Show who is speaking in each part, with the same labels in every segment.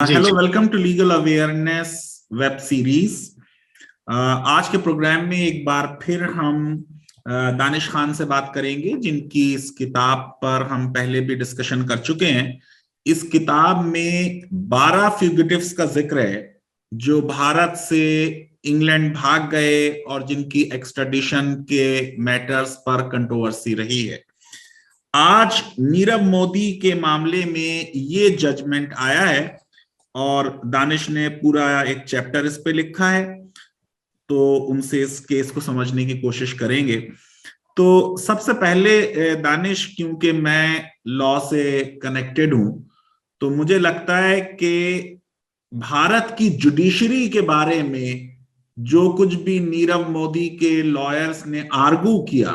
Speaker 1: जी
Speaker 2: hello,
Speaker 1: जी।
Speaker 2: Welcome to legal awareness web series. आज के प्रोग्राम में एक बार फिर हम दानिश खान से बात करेंगे, जिनकी इस किताब पर हम पहले भी डिस्कशन कर चुके हैं। इस किताब में 12 फ्यूगिटिव्स का जिक्र है जो भारत से इंग्लैंड भाग गए और जिनकी एक्सट्राडिशन के मैटर्स पर कंट्रोवर्सी रही है। आज नीरव मोदी के मामले में ये जजमेंट आया है और दानिश ने पूरा एक चैप्टर इस पे लिखा है, तो उनसे इस केस को समझने की कोशिश करेंगे। तो सबसे पहले दानिश, क्योंकि मैं लॉ से कनेक्टेड हूं, तो मुझे लगता है कि भारत की जुडिशरी के बारे में जो कुछ भी नीरव मोदी के लॉयर्स ने आर्गू किया,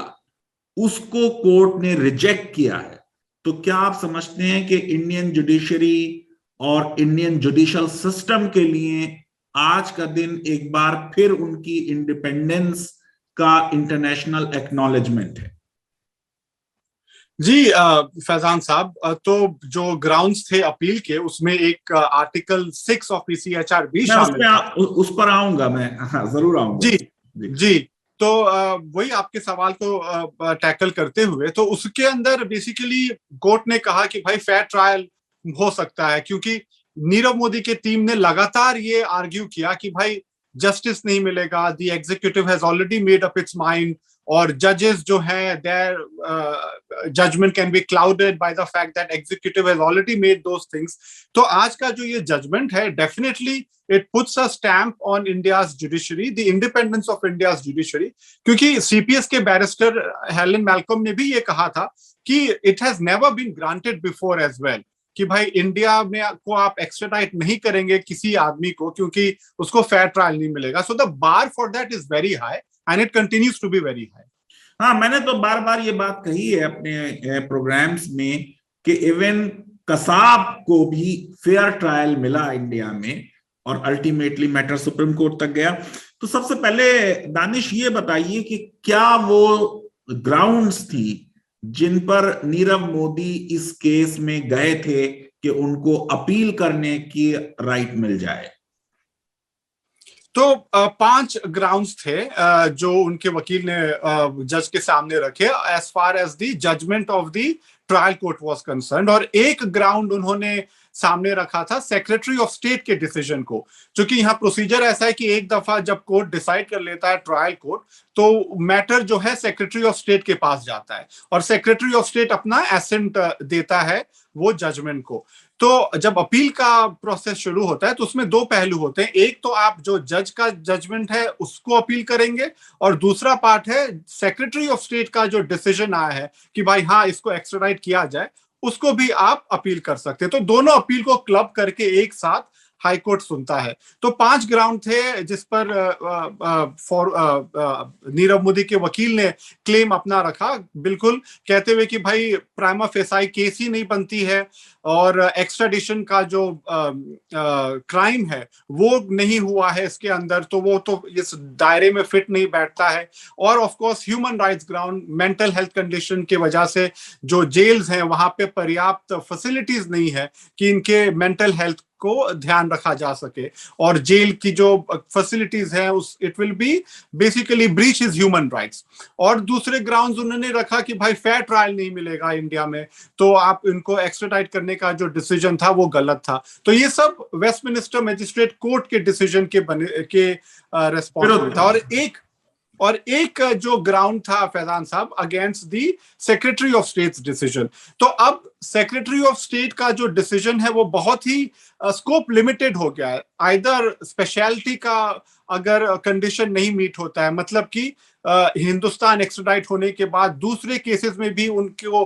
Speaker 2: उसको कोर्ट ने रिजेक्ट किया है। तो क्या आप समझते हैं कि इंडियन जुडिशरी और इंडियन जुडिशल सिस्टम के लिए आज का दिन एक बार फिर उनकी इंडिपेंडेंस का इंटरनेशनल एक्नॉलेजमेंट है?
Speaker 1: जी फैजान साहब, तो जो ग्राउंड्स थे अपील के, उसमें एक आर्टिकल 6 ऑफ पीसीएचआर भी
Speaker 2: मैं
Speaker 1: शामिल था।
Speaker 2: उस पर आऊंगा, मैं हाँ, जरूर आऊंगा।
Speaker 1: जी
Speaker 2: जी।
Speaker 1: जी। तो वही आपके सवाल को टैकल करते हुए, तो उसके अंदर बेसिकली कोर्ट ने कहा कि भाई फेयर ट्रायल हो सकता है, क्योंकि नीरव मोदी की टीम ने लगातार ये आर्ग्यू किया कि भाई जस्टिस नहीं मिलेगा, the executive has already made up its mind, और जजेस जो हैं, their judgement can be clouded by the fact that executive has already made those things. तो आज का जो ये जजमेंट है, definitely it puts a stamp on India's judiciary, the independence of India's judiciary, क्योंकि सीपीएस के बैरिस्टर हेलन मैल्कम ने भी ये कहा था कि it has never been granted before as well, कि भाई इंडिया में को आप एक्स्ट्राडाइट नहीं करेंगे किसी आदमी को क्योंकि उसको फेयर ट्रायल नहीं मिलेगा। So the bar for that is very high and it continues to be very high.
Speaker 2: हाँ, मैंने तो बार बार ये बात कही है अपने प्रोग्राम्स में कि इवन कसाब को भी फेयर ट्रायल मिला इंडिया में और अल्टीमेटली मैटर सुप्रीम कोर्ट तक गया। तो सबसे पहले दानिश ये बताइए कि क्या वो ग्राउंड्स थी जिन पर नीरव मोदी इस केस में गए थे कि उनको अपील करने की राइट मिल जाए?
Speaker 1: तो 5 ग्राउंड्स थे जो उनके वकील ने जज के सामने रखे as far as the judgement of the trial court was concerned, और एक ग्राउंड उन्होंने सामने रखा था सेक्रेटरी ऑफ स्टेट के डिसीजन को। क्योंकि यहाँ प्रोसीजर ऐसा है कि एक दफा जब कोर्ट डिसाइड कर लेता है, ट्रायल कोर्ट, तो मैटर जो है सेक्रेटरी ऑफ स्टेट के पास जाता है और सेक्रेटरी ऑफ स्टेट अपना एसेंट देता है वो जजमेंट को। तो जब अपील का प्रोसेस शुरू होता है तो उसमें 2 पहलू होते हैं। एक तो आप जो जज का जजमेंट है उसको अपील करेंगे, और दूसरा पार्ट है सेक्रेटरी ऑफ स्टेट का जो डिसीजन आया है कि भाई हाँ इसको एक्स्ट्राडाइट किया जाए, उसको भी आप अपील कर सकते हैं। तो दोनों अपील को क्लब करके एक साथ हाई कोर्ट सुनता है। तो 5 ग्राउंड थे जिस पर नीरव मोदी के वकील ने क्लेम अपना रखा, बिल्कुल कहते हुए कि भाई प्राइमा फेसाई केस ही नहीं बनती है, और एक्स्ट्राडिशन का जो क्राइम है वो नहीं हुआ है इसके अंदर, तो वो तो इस दायरे में फिट नहीं बैठता है। और of course human rights ground, mental health condition की वजह से जो जेल्स हैं वहां पे पर्याप्त फैसिलिटीज नहीं है कि इनके मेंटल हेल्थ को ध्यान रखा जा सके, और जेल की जो फैसिलिटीज हैं उस it will be basically breach is human rights. और दूसरे ग्राउंड्स उन्होंने रखा कि भाई फेयर ट्रायल नहीं मिलेगा इंडिया में, तो आप इनको एक्स्ट्राडाइट करने का जो डिसीजन था वो गलत था। तो ये सब वेस्टमिनिस्टर मजिस्ट्रेट कोर्ट के डिसीजन के रेस्पॉन्स में था। और एक जो ग्राउंड था फैजान साहब against the secretary of states decision. तो अब सेक्रेटरी ऑफ स्टेट का जो डिसीजन है वो बहुत ही स्कोप लिमिटेड हो गया है। आइदर स्पेशलिटी का अगर कंडीशन नहीं मीट होता है, मतलब कि हिंदुस्तान एक्स्ट्राडाइट होने के बाद दूसरे केसेस में भी उनको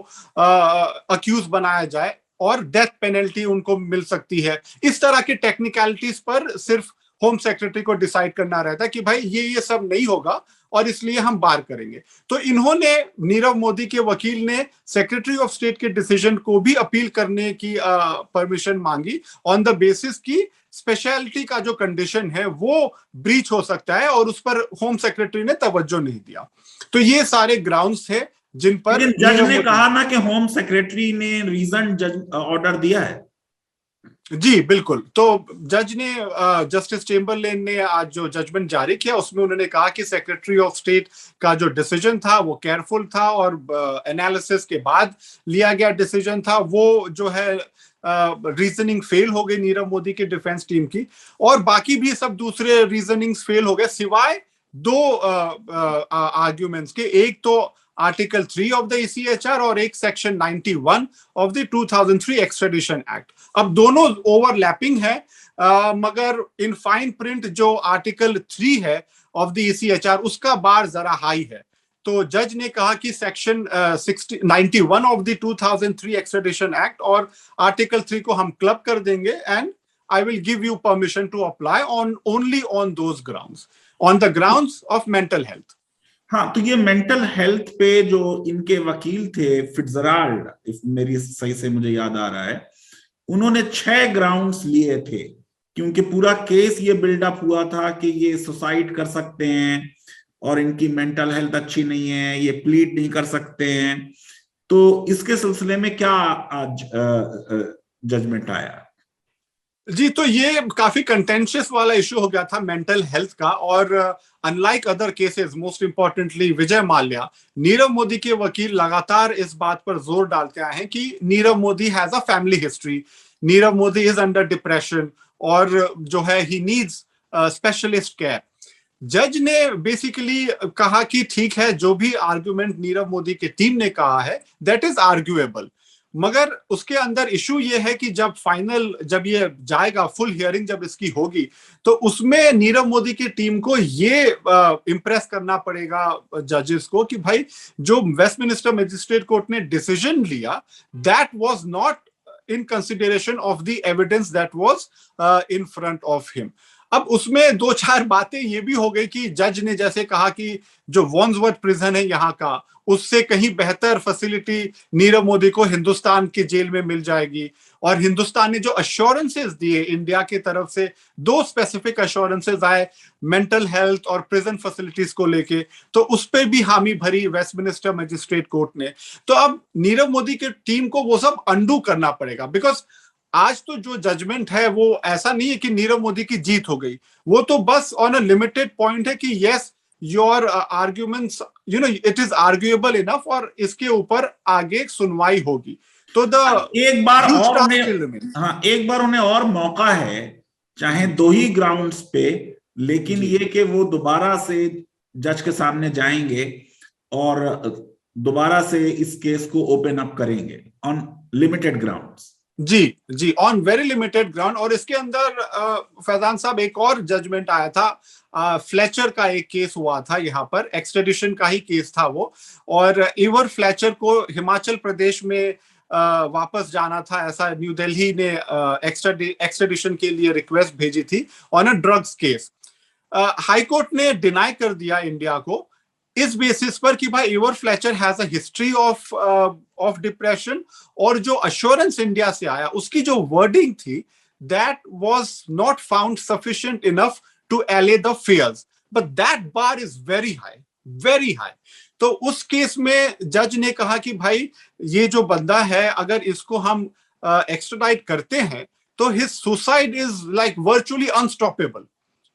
Speaker 1: अक्यूज बनाया जाए और डेथ पेनल्टी उनको मिल सकती है, इस तरह के टेक्निकलिटीज पर सिर्फ होम सेक्रेटरी को डिसाइड करना रहता है कि भाई ये सब नहीं होगा और इसलिए हम बार करेंगे। तो इन्होंने, नीरव मोदी के वकील ने सेक्रेटरी ऑफ स्टेट के डिसीजन को भी अपील करने की परमिशन मांगी ऑन द बेसिस की स्पेशलिटी का जो कंडीशन है वो ब्रीच हो सकता है, और उस पर होम सेक्रेटरी ने तवज्जो नहीं दिया। तो ये सारे ग्राउंड्स थे जिन पर
Speaker 2: लेकिन जज ने कहा ना कि होम सेक्रेटरी ने रीजन जज ऑर्डर दिया है।
Speaker 1: जी बिल्कुल। तो जज ने जस्टिस चेम्बरलेन ने आज जो जजमेंट जारी किया उसमें उन्होंने कहा कि सेक्रेटरी ऑफ स्टेट का जो डिसीजन था वो केयरफुल था और एनालिसिस के बाद लिया गया डिसीजन था। वो जो है रीजनिंग फेल हो गई नीरव मोदी के डिफेंस टीम की, और बाकी भी सब दूसरे रीजनिंग्स फेल हो गए सिवाय दो आर्ग्यूमेंट्स के। एक तो आर्टिकल 3 ऑफ द ECHR और एक section 91 of the 2003 extradition act. अब दोनों ओवरलैपिंग है, मगर इन फाइन प्रिंट जो आर्टिकल 3 है ऑफ द ECHR उसका बार जरा हाई है। तो जज ने कहा कि section 91 of the 2003 extradition act और आर्टिकल 3 को हम क्लब कर देंगे, and I will give you permission to apply on only on those grounds, on the grounds of mental health.
Speaker 2: हाँ, तो ये मेंटल हेल्थ पे जो इनके वकील थे फिट्जराल्ड, इफ मेरी सही से मुझे याद आ रहा है, उन्होंने 6 ग्राउंड्स लिए थे, क्योंकि पूरा केस ये बिल्डअप हुआ था कि ये सुसाइड कर सकते हैं और इनकी मेंटल हेल्थ अच्छी नहीं है, ये प्लीड नहीं कर सकते हैं। तो इसके सिलसिले में क्या आज जजमेंट आया?
Speaker 1: जी, तो ये काफी कंटेंशियस वाला इशू हो गया था मेंटल हेल्थ का, और unlike other cases, most importantly Vijay Mallya, Nirav Modi के वकील लगातार इस बात पर जोर डालते आए हैं कि Nirav Modi has a family history, Nirav Modi is under depression और जो है ही नीड्स स्पेशलिस्ट केयर। जज ने बेसिकली कहा कि ठीक है, जो भी आर्गुमेंट नीरव मोदी की टीम ने कहा है दैट इज आर्ग्यूएबल, मगर उसके अंदर इशू ये है कि जब ये जाएगा फुल हियरिंग जब इसकी होगी, तो उसमें नीरव मोदी की टीम को ये इंप्रेस करना पड़ेगा जजेस को कि भाई जो वेस्टमिनिस्टर मजिस्ट्रेट कोर्ट ने डिसीजन लिया that was not in consideration of the evidence that was in front of him. अब उसमें दो चार बातें ये भी हो गई कि जज ने जैसे कहा कि जो वॉन्सवर्थ प्रिजन है यहाँ का, उससे कहीं बेहतर फैसिलिटी नीरव मोदी को हिंदुस्तान की जेल में मिल जाएगी, और हिंदुस्तान ने जो अश्योरेंसेस दिए इंडिया की तरफ से, 2 स्पेसिफिक अश्योरेंसेस आए मेंटल हेल्थ और प्रिजन फैसिलिटीज को लेके, तो उस पर भी हामी भरी वेस्टमिनिस्टर मजिस्ट्रेट कोर्ट ने। तो अब नीरव मोदी की टीम को वो सब अंडू करना पड़ेगा, बिकॉज आज तो जो जजमेंट है वो ऐसा नहीं है कि नीरव मोदी की जीत हो गई, वो तो बस ऑन अ लिमिटेड पॉइंट है कि yes your arguments it is arguable enough, और इसके ऊपर आगे सुनवाई होगी। तो
Speaker 2: एक बार और उन्हें, हाँ, एक बार उन्हें और मौका है, चाहे 2 ही ग्राउंड्स पे, लेकिन ये कि वो दोबारा से जज के सामने जाएंगे और दोबारा से इस केस को ओपन अप करेंगे ऑन लिमिटेड ग्राउंड्स।
Speaker 1: जी, ऑन वेरी लिमिटेड ग्राउंड। और इसके अंदर फैजान साहब एक और जजमेंट आया था, फ्लेचर का एक केस हुआ था, यहाँ पर एक्सट्रेडिशन का ही केस था वो, और इवर फ्लेचर को हिमाचल प्रदेश में वापस जाना था, ऐसा न्यू दिल्ली ने एक्सट्रेडिशन के लिए रिक्वेस्ट भेजी थी on a drugs case. High court ने डिनाई कर दिया इंडिया को इस बेसिस पर कि भाई Ivor Fletcher has a history of depression, और जो अश्योरेंस इंडिया से आया उसकी जो वर्डिंग थी that was not found sufficient enough to allay the fears, but that bar is very high, very high. तो उस केस में जज ने कहा कि भाई ये जो बंदा है अगर इसको हम एक्स्ट्राडाइट करते हैं तो his suicide is like virtually unstoppable,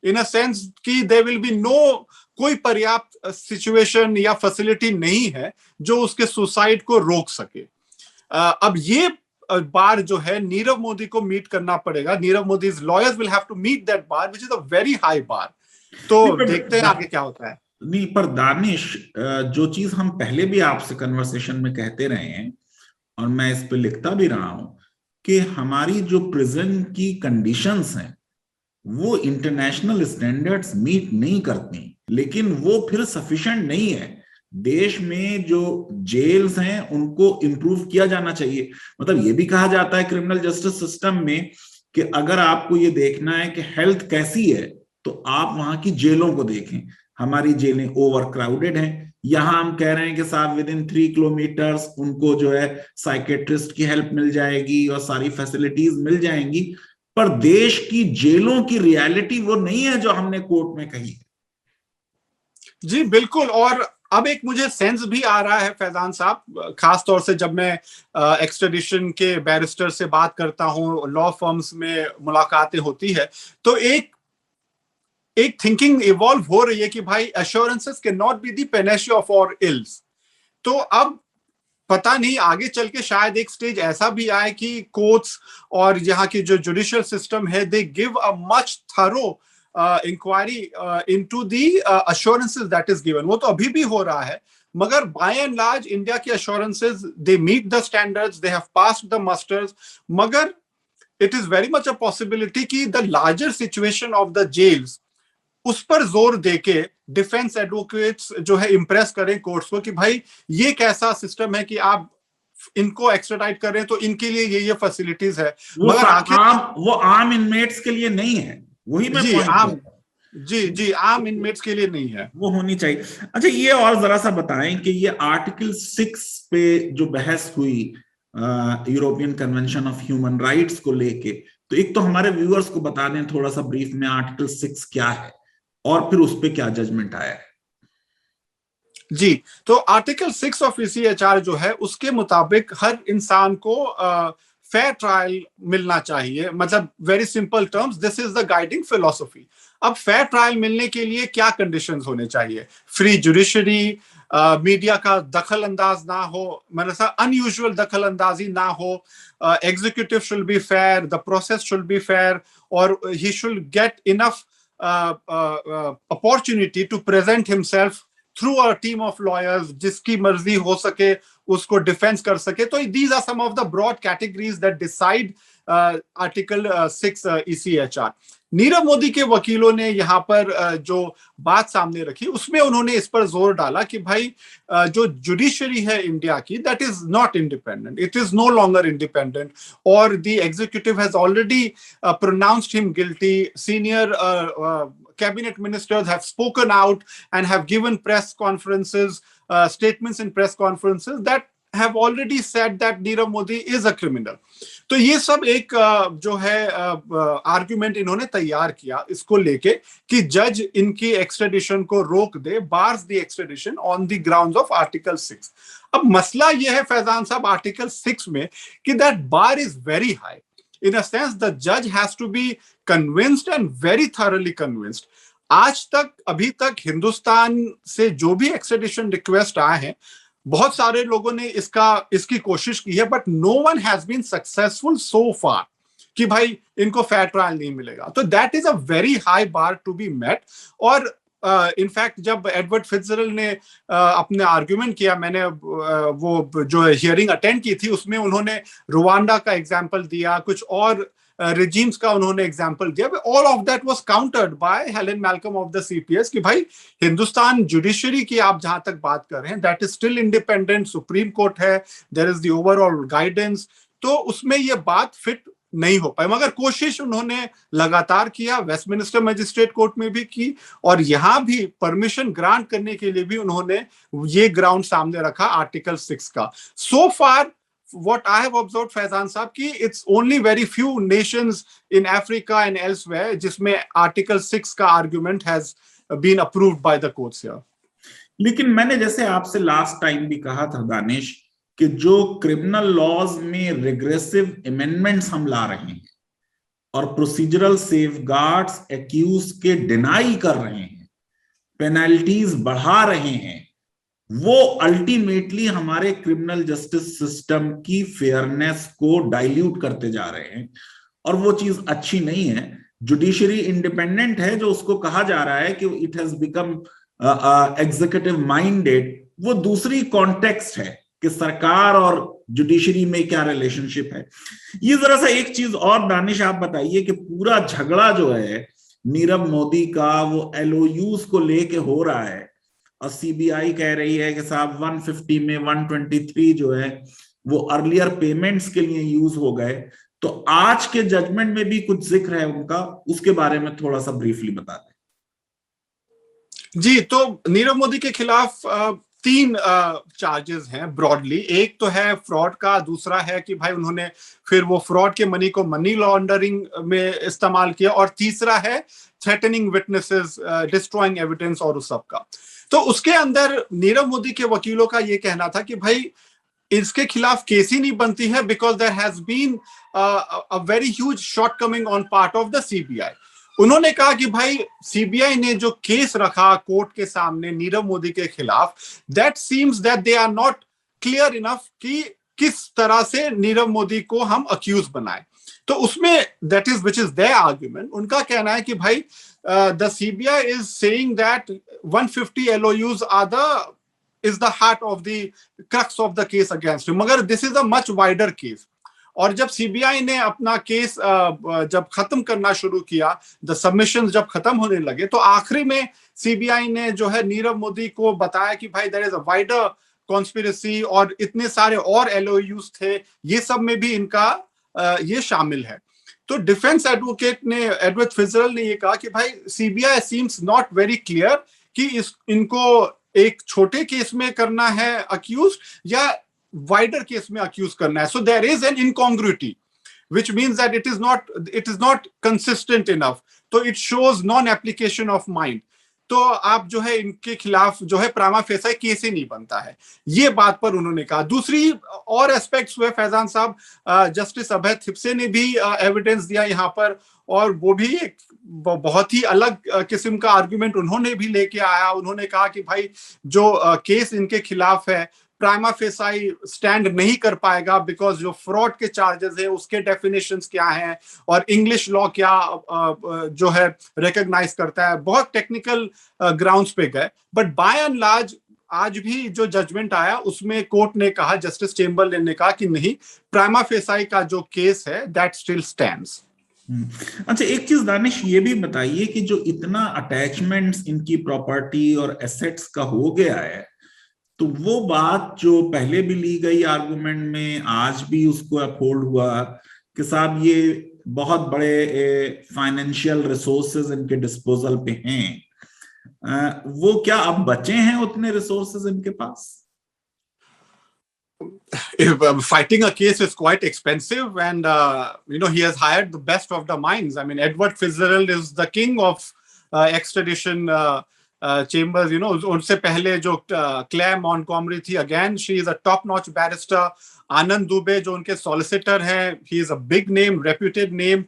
Speaker 1: in a sense कि देयर विल बी नो कोई पर्याप्त सिचुएशन या फैसिलिटी नहीं है जो उसके सुसाइड को रोक सके। अब ये बार जो है नीरव मोदी को मीट करना पड़ेगा, Nirav Modi's lawyers will have to meet that bar which is a very high bar. तो देखते हैं आगे क्या होता है।
Speaker 2: नहीं, पर दानिश, जो चीज हम पहले भी आपसे कन्वर्सेशन में कहते रहे हैं और मैं इस पे लिखता भी रहा हूं कि हमारी जो प्रिजन की कंडीशंस हैं वो इंटरनेशनल स्टैंडर्ड्स मीट नहीं करती, लेकिन वो फिर सफिशिएंट नहीं है। देश में जो जेल्स हैं उनको इंप्रूव किया जाना चाहिए। मतलब ये भी कहा जाता है क्रिमिनल जस्टिस सिस्टम में कि अगर आपको ये देखना है कि हेल्थ कैसी है तो आप वहां की जेलों को देखें। हमारी जेलें ओवर क्राउडेड हैं। यहां हम कह रहे हैं कि साहब विद इन 3 किलोमीटर्स उनको जो है साइकेट्रिस्ट की हेल्प मिल जाएगी और सारी फैसिलिटीज मिल जाएंगी, पर देश की जेलों की रियलिटी वो नहीं है जो हमने कोर्ट में कही है।
Speaker 1: जी बिल्कुल, और अब एक मुझे सेंस भी आ रहा है फैजान साहब, खास तौर से जब मैं एक्सट्रेडिशन के बैरिस्टर से बात करता हूं, लॉ फर्म्स में मुलाकातें होती है, तो एक थिंकिंग इवॉल्व हो रही है कि भाई assurances can not be the panacea of our ills. तो अब पता नहीं आगे चल के शायद एक स्टेज ऐसा भी आए कि कोर्ट्स और यहाँ की जो जुडिशियल सिस्टम है, they give a much thorough inquiry into the assurances that is given. वो तो अभी भी हो रहा है, मगर बाय एंड लार्ज इंडिया की assurances, they meet the standards, they have passed the musters. मगर it is very much a possibility कि the larger situation of the jails, उस पर जोर देके डिफेंस एडवोकेट्स जो है इंप्रेस करें कोर्ट्स को कि भाई ये कैसा सिस्टम है कि आप इनको एक्स्ट्राडाइट कर रहे हैं तो इनके लिए ये फैसिलिटीज है। मगर आखिर
Speaker 2: वो आम इनमेट्स के लिए नहीं है, वही मैं
Speaker 1: जी
Speaker 2: पॉइंट
Speaker 1: जी आम इनमेट्स के लिए नहीं है,
Speaker 2: वो होनी चाहिए। अच्छा, ये और जरा सा बताएं कि ये आर्टिकल 6 पे जो बहस हुई European convention of human rights को लेके, तो एक तो हमारे व्यूअर्स को बता दें थोड़ा सा ब्रीफ में आर्टिकल 6 क्या है और फिर उस पे क्या जजमेंट आया है।
Speaker 1: जी, तो आर्टिकल 6 ऑफ ईसीएचआर जो है उसके मुताबिक हर इंसान को फेयर ट्रायल मिलना चाहिए। मतलब very simple terms, this is the guiding philosophy. अब फेयर ट्रायल मिलने के लिए क्या कंडीशंस होने चाहिए? फ्री जुडिशरी, मीडिया का दखल अंदाज ना हो, मतलब अनयूजुअल दखल अंदाजी ना हो, executive should be fair, the process should be fair, और he should get enough opportunity to present himself through a team of lawyers, जिसकी मर्जी हो सके उसको डिफेंस कर सके। तो these are some of the broad categories that decide article 6 ECHR. Nirav Modi के वकीलों ने यहाँ पर जो बात सामने रखी, उसमें उन्होंने इस पर जोर डाला कि भाई जो जुडिशरी है इंडिया की, that is not independent, it is no longer independent, और the executive has already pronounced him guilty. Senior cabinet ministers have spoken out and have given press conferences, statements in press conferences that have already said that Nirav Modi is a criminal. तो ये सब एक जो है argument इन्होंने तैयार किया इसको लेके कि जज इनकी एक्सट्रेडिशन को रोक दे, bars the extradition on the grounds of article 6। अब मसला ये है फैजान साहब आर्टिकल 6 में कि that bar is very high. In a sense, the judge has to be convinced and very thoroughly convinced. आज तक, अभी तक हिंदुस्तान से जो भी एक्सट्रेडिशन रिक्वेस्ट आए हैं, बहुत सारे लोगों ने इसकी कोशिश की है, but no one has been successful so far कि भाई इनको फेयर ट्रायल नहीं मिलेगा। तो that is a very high bar to be met. और इनफैक्ट जब एडवर्ड फिट्जजेरल्ड ने अपने आर्ग्यूमेंट किया, मैंने वो जो हियरिंग अटेंड की थी, उसमें उन्होंने रुवांडा का एग्जांपल दिया, कुछ और रिजीम्स का उन्होंने एग्जांपल दिया। All of that was countered by Helen Malcolm of the CPS कि भाई हिंदुस्तान जुडिशरी की आप जहां तक बात कर रहे हैं, that is still independent, supreme court है, there is the overall guidance. तो उसमें ये बात फिट नहीं हो पाए, मगर कोशिश उन्होंने लगातार किया, वेस्टमिनिस्टर मजिस्ट्रेट कोर्ट में भी की, और यहां भी परमिशन ग्रांट करने के लिए भी उन्होंने ये ग्राउंड सामने रखा आर्टिकल 6 का। सो फार what I have observed Faizan साहब कि it's only very few nations in Africa and elsewhere जिसमें आर्टिकल 6 का argument has been approved by the courts here।
Speaker 2: लेकिन मैंने जैसे आपसे लास्ट टाइम भी कहा था दानिश कि जो क्रिमिनल लॉज में रिग्रेसिव अमेंडमेंट्स हम ला रहे हैं और प्रोसीजरल सेफगार्ड्स एक्यूज के डिनाई कर रहे हैं, पेनल्टीज बढ़ा रहे हैं, वो अल्टीमेटली हमारे क्रिमिनल जस्टिस सिस्टम की फेयरनेस को डाइल्यूट करते जा रहे हैं, और वो चीज अच्छी नहीं है। जुडिशरी इंडिपेंडेंट है, जो उसको कहा जा रहा है कि it has become executive minded, वो दूसरी कॉन्टेक्स्ट है कि सरकार और जुडिशरी में क्या रिलेशनशिप है। ये जरा सा एक चीज और दानिश आप बताइए कि पूरा झगड़ा जो है नीरव मोदी का वो एलओयूज को लेके हो रहा है, और सीबीआई कह रही है कि साहब 150 में 123 जो है वो अर्लियर पेमेंट्स के लिए यूज हो गए। तो आज के जजमेंट में भी कुछ जिक्र है उनका, उसके बारे में थोड़ा सा ब्रीफली बता दें।
Speaker 1: जी, तो नीरव मोदी के खिलाफ 3 चार्जेस हैं ब्रॉडली। एक तो है फ्रॉड का, दूसरा है कि भाई उन्होंने फिर वो फ्रॉड के मनी को मनी लॉन्ड्रिंग में इस्तेमाल किया, और तीसरा है थ्रेटनिंग विटनेसेस, डिस्ट्रॉइंग एविडेंस और उस सब का। तो उसके अंदर नीरव मोदी के वकीलों का ये कहना था कि भाई इसके खिलाफ केस ही नहीं बनती है because there has been a very huge shortcoming on part of the CBI. उन्होंने कहा कि भाई सीबीआई ने जो केस रखा कोर्ट के सामने नीरव मोदी के खिलाफ, that seems that they are not clear enough कि किस तरह से नीरव मोदी को हम अक्यूज बनाए। तो उसमें that is which is their argument. उनका कहना है कि भाई the CBI is saying that 150 LOUs are the is the heart of the crux of the case against him, मगर this is a much wider case। और जब CBI ने अपना केस जब खत्म करना शुरू किया, द सबमिशंस जब खत्म होने लगे, तो आखिरी में सीबीआई ने जो है नीरव मोदी को बताया कि भाई there is a wider conspiracy और इतने सारे और LOUs थे, ये सब में भी इनका ये शामिल है। तो डिफेंस एडवोकेट ने, एडवर्ड फिजरल ने ये कहा कि भाई CBI seems not very clear कि इनको एक छोटे केस में करना है अक्यूज या वाइडर केस में अक्यूज करना है। So there is an incongruity which means that it is not consistent enough, तो it shows non application of mind। तो आप जो है इनके खिलाफ जो है प्रामा फेसाई केस ही नहीं बनता है, ये बात पर उन्होंने कहा। दूसरी और एस्पेक्ट्स हुए फैजान साहब, जस्टिस अभय थिप्से ने भी एविडेंस दिया यहाँ पर, और वो भी एक बहुत ही अलग किस्म का आर्गुमेंट उन्होंने भी लेके आया। उन्होंने कहा कि भाई जो केस इनके खिलाफ है प्राइमा फेसाई स्टैंड नहीं कर पाएगा बिकॉज जो फ्रॉड के चार्जेस है उसके डेफिनेशंस क्या हैं और इंग्लिश लॉ क्या जो है रिकॉग्नाइज करता है, बहुत टेक्निकल ग्राउंड्स पे गए। बट बाय एंड लार्ज आज भी जो जजमेंट आया उसमें कोर्ट ने कहा, जस्टिस चेम्बरलेन ने कहा कि नहीं, प्राइमा फेसाई का जो केस है दैट स्टिल स्टैंड्स।
Speaker 2: अच्छा, एक चीज दानिश ये भी बताइए कि जो इतना अटैचमेंट्स इनकी प्रॉपर्टी और एसेट्स का हो गया है, तो वो बात जो पहले भी ली गई आर्गुमेंट में आज भी उसको अपहोल्ड हुआ कि साहब ये बहुत बड़े फाइनेंशियल रिसोर्सेज इनके डिस्पोजल पे हैं, वो क्या अब बचे हैं उतने रिसोर्सेज इनके पास?
Speaker 1: Fighting a case is quite expensive and he has hired the best of the minds. I mean, Edward Fitzgerald is the king of extradition chambers, उनसे पहले जो क्लेयर मॉन्टगोमरी थी, again she is a top notch barrister. Anand Dubey जो उनके solicitor हैं, he is a big name, reputed name,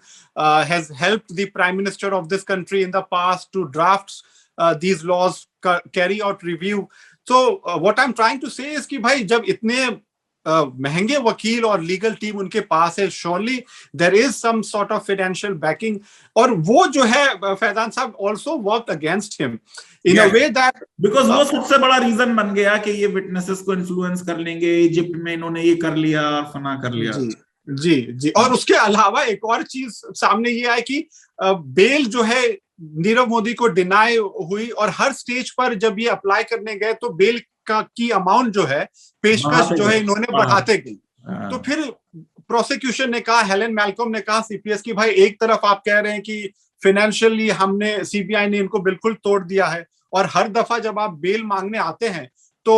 Speaker 1: has helped the prime minister of this country in the past to draft these laws, carry out review. So what I am trying to say is कि भाई जब इतने महंगे वकील और legal team उनके पास है, surely there is some sort of financial backing, और वो जो है फैजान साहब also worked against him in a way that,
Speaker 2: because वो सबसे बड़ा रीजन बन गया कि ये विटनेसेस को इन्फ्लुएंस कर लेंगे, इजिप्ट में इन्होंने ये कर लिया और फना कर लिया।
Speaker 1: जी जी। और उसके अलावा एक और चीज सामने ये आया कि बेल जो है नीरव मोदी को डिनाई हुई, और हर स्टेज पर जब ये अप्लाई करने गए तो बेल की अमाउंट जो है, पेशकश जो है, इन्होंने बढ़ाते गई। तो फिर प्रोसिक्यूशन ने कहा, हेलेन मैल्कॉम ने कहा सीपीएस की, भाई एक तरफ आप कह रहे हैं कि फाइनेंशियली हमने, सीबीआई ने इनको बिल्कुल तोड़ दिया है, और हर दफा जब आप बेल मांगने आते हैं तो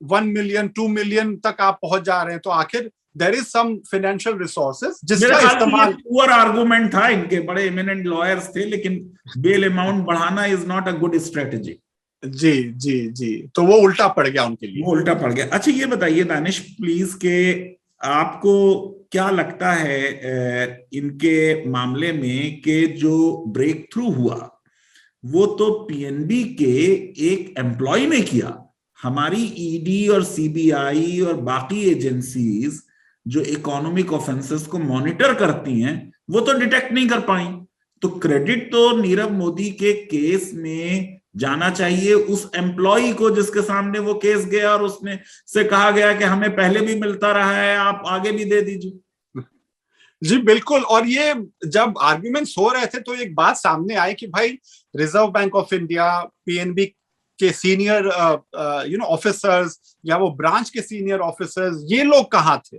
Speaker 1: 1 मिलियन 2 मिलियन तक आप पहुंच जा रहे हैं, तो आखिर there is some financial resources जिसका इस्तेमाल।
Speaker 2: पुअर आर्गुमेंट था, इनके बड़े एमिनेंट लॉयर्स थे, लेकिन बेल अमाउंट बढ़ाना is not a good strategy.
Speaker 1: जी जी जी, तो वो उल्टा पड़ गया उनके लिए,
Speaker 2: वो उल्टा पड़ गया। अच्छा, ये बताइए दानिश प्लीज के आपको क्या लगता है इनके मामले में कि जो ब्रेक थ्रू हुआ वो तो पीएनबी के एक एम्प्लॉय ने किया, हमारी ईडी और सीबीआई और बाकी एजेंसीज जो इकोनॉमिक ऑफेंसेस को मॉनिटर करती हैं वो तो डिटेक्ट नहीं कर पाई। तो क्रेडिट तो नीरव मोदी के केस में जाना चाहिए उस एम्प्लॉय को जिसके सामने वो केस गया और उसने से कहा गया कि हमें पहले भी मिलता रहा है, आप आगे भी दे दीजिए।
Speaker 1: जी बिल्कुल। और ये जब आर्ग्यूमेंट्स हो रहे थे तो एक बात सामने आई कि भाई reserve bank of India, PNB के सीनियर ऑफिसर्स या वो ब्रांच के सीनियर ऑफिसर्स, ये लोग कहाँ थे?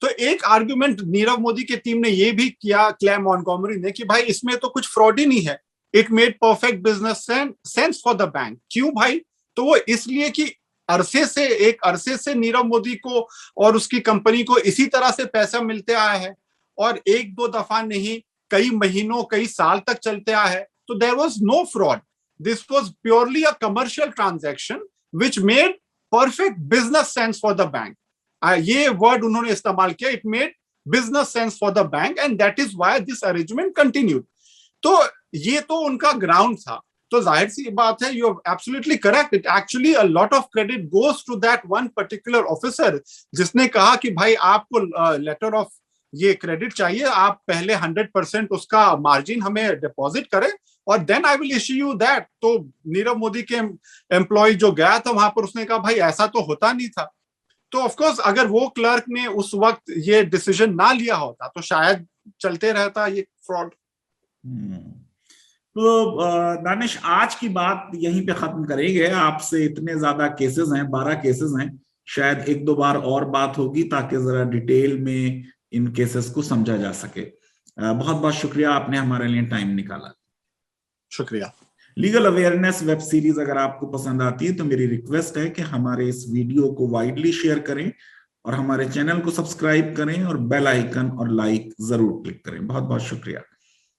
Speaker 1: तो एक आर्ग्यूमेंट नीरव मोदी की टीम ने ये भी किया, क्लेयर मॉन्टगोमरी ने, कि भाई इसमें तो कुछ फ्रॉड ही नहीं है, it made perfect business sense for the bank. क्यों भाई? तो वो इसलिए कि एक अरसे से नीरव मोदी को और उसकी कंपनी को इसी तरह से पैसा मिलते आया है, और एक दो दफा नहीं, कई महीनों कई साल तक चलते आया है। तो there was no fraud, this was purely a commercial transaction which made perfect business sense for the bank. ये वर्ड उन्होंने इस्तेमाल किया, it made business sense for the bank and that is why this arrangement continued. तो ये तो उनका ground था। तो जाहिर सी बात है, you are absolutely correct, it actually a lot of credit goes to that one particular officer जिसने कहा कि भाई आपको लेटर ऑफ ये क्रेडिट चाहिए, आप पहले 100% उसका मार्जिन हमें डिपॉजिट करें और then I will issue you that. तो नीरव मोदी के एम्प्लॉय जो गया था वहां पर, उसने कहा भाई ऐसा तो होता नहीं था। तो ऑफ कोर्स अगर वो क्लर्क ने उस वक्त ये डिसीजन ना लिया होता तो शायद चलते रहता ये फ्रॉड।
Speaker 2: तो दानिश, आज की बात यहीं पे खत्म करेंगे। आपसे इतने ज्यादा केसेस हैं, 12 केसेस हैं, शायद एक दो बार और बात होगी ताकि जरा डिटेल में इन केसेस को समझा जा सके। बहुत बहुत शुक्रिया, आपने हमारे लिए टाइम निकाला।
Speaker 1: शुक्रिया।
Speaker 2: लीगल अवेयरनेस वेब सीरीज अगर आपको पसंद आती है तो मेरी रिक्वेस्ट है कि हमारे इस वीडियो को वाइडली शेयर करें और हमारे चैनल को सब्सक्राइब करें और बेल आइकन और लाइक जरूर क्लिक करें। बहुत बहुत शुक्रिया।